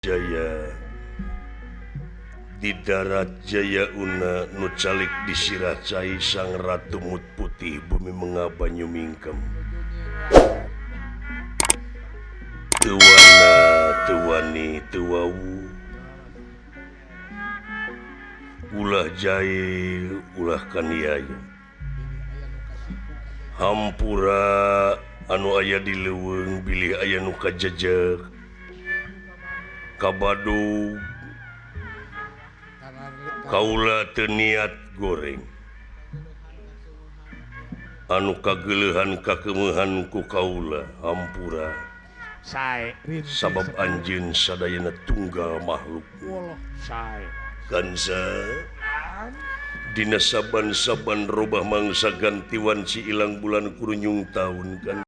Jaya di darat Jaya Una nucalik disiracai sang ratu mut putih bumi mengabanyu mingkem tuwana tuwani tuwawu ulah jail ulah kaniaya hampura anu aya di leuweung bilih aya nu kajejeg kabadu kaula teu niat goreng anu kageulehan kakeumehan ku kaula hampura sabab anjeun sadayana tunggal makhluk kansa dina saban-saban robah mangsa gantiwan si ilang bulan kurunyung taun kan